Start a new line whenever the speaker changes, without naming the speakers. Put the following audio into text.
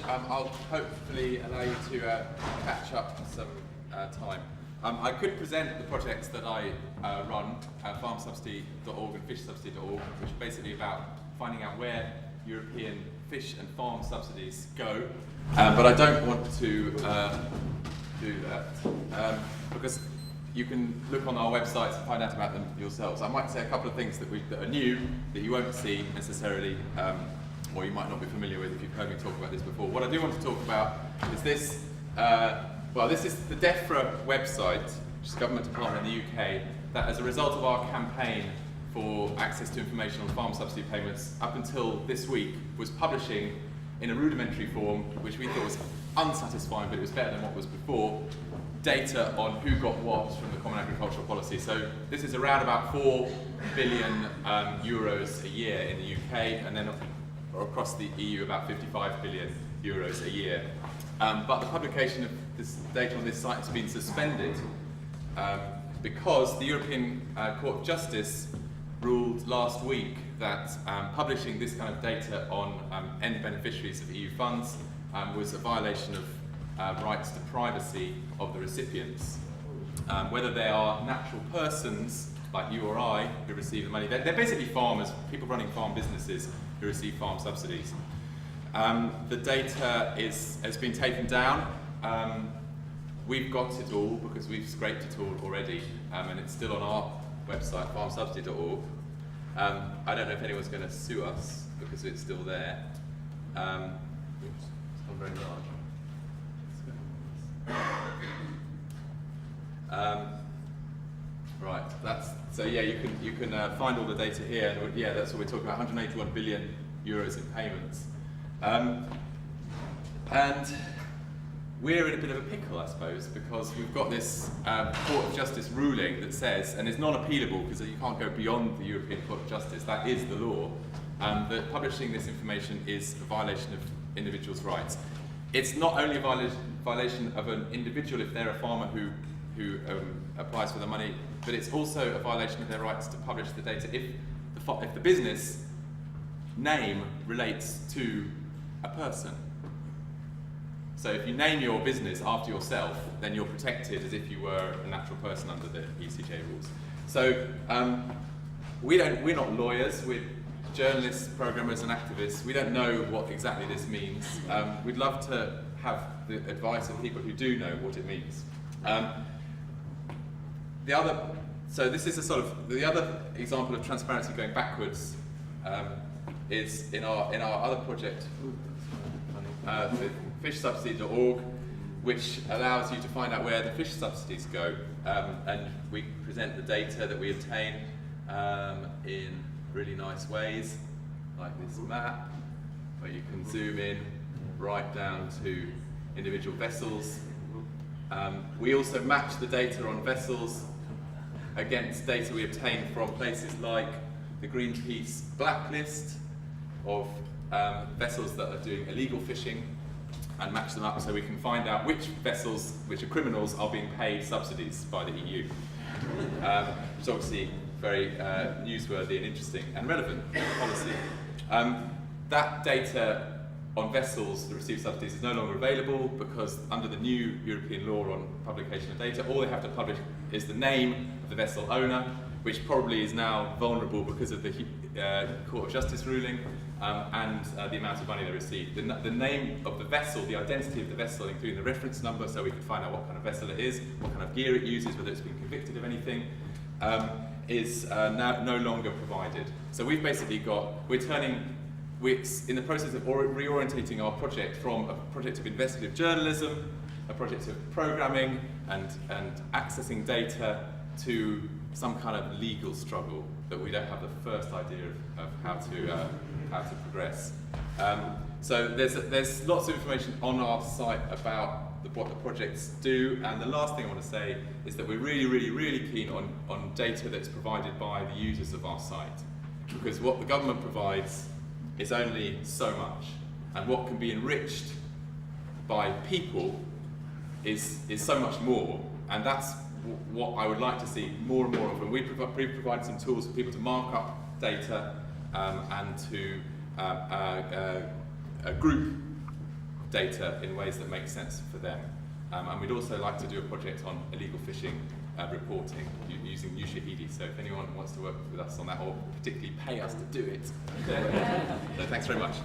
much. I'll hopefully allow you to catch up some time. I could present the projects that I run at farmsubsidy.org and fishsubsidy.org, which are basically about finding out where European fish and farm subsidies go, but I don't want to do that because you can look on our websites and find out about them yourselves. I might say a couple of things that are new that you won't see necessarily, or you might not be familiar with if you've heard me talk about this before. What I do want to talk about is this. Well, this is the DEFRA website, which is a government department in the UK, that as a result of our campaign for access to information on farm subsidy payments up until this week was publishing in a rudimentary form, which we thought was unsatisfying, but it was better than what was before, data on who got what from the Common Agricultural Policy. So this is around about 4 billion euros a year in the UK, and then across the EU about 55 billion euros a year. But the publication of this data on this site has been suspended because the European Court of Justice ruled last week that publishing this kind of data on end beneficiaries of EU funds was a violation of rights to privacy of the recipients. Whether they are natural persons like you or I who receive the money, they're basically farmers, people running farm businesses who receive farm subsidies. The data has been taken down. We've got it all because we've scraped it all already, and it's still on our website, farmsubsidy.org. I don't know if anyone's going to sue us because it's still there. It's not very large. Right, so yeah, you can find all the data here, and yeah, that's what we're talking about, 181 billion euros in payments. And we're in a bit of a pickle, I suppose, because we've got this Court of Justice ruling that says, and it's non-appealable because you can't go beyond the European Court of Justice, that is the law, that publishing this information is a violation of individuals' rights. It's not only a violation of an individual if they're a farmer who applies for the money, but it's also a violation of their rights to publish the data if the business name relates to a person. So if you name your business after yourself, then you're protected as if you were a natural person under the ECJ rules. So we're not lawyers, we're journalists, programmers and activists. We don't know what exactly this means. We'd love to have the advice of people who do know what it means. So this is the other example of transparency going backwards is in our other project with fishsubsidy.org, which allows you to find out where the fish subsidies go, and we present the data that we obtain in really nice ways, like this map, where you can zoom in right down to individual vessels. We also match the data on vessels against data we obtain from places like the Greenpeace blacklist of vessels that are doing illegal fishing, and match them up so we can find out which vessels, which are criminals, are being paid subsidies by the EU. Which is obviously very newsworthy and interesting and relevant policy. That data on vessels that receive subsidies is no longer available because under the new European law on publication of data, all they have to publish is the name of the vessel owner, which probably is now vulnerable because of the Court of Justice ruling and the amount of money they received. The name of the vessel, the identity of the vessel, including the reference number, so we can find out what kind of vessel it is, what kind of gear it uses, whether it's been convicted of anything, is now no longer provided. So we've basically we're in the process of reorientating our project from a project of investigative journalism, a project of programming and accessing data, to some kind of legal struggle that we don't have the first idea of how to progress. So there's lots of information on our site about what the projects do, and the last thing I want to say is that we're really keen on data that's provided by the users of our site, because what the government provides is only so much, and what can be enriched by people is so much more, and that's what I would like to see more and more of. And we provide some tools for people to mark up data and to group data in ways that make sense for them. And we'd also like to do a project on illegal fishing reporting using Ushahidi. So if anyone wants to work with us on that, or particularly pay us to do it, then thanks very much.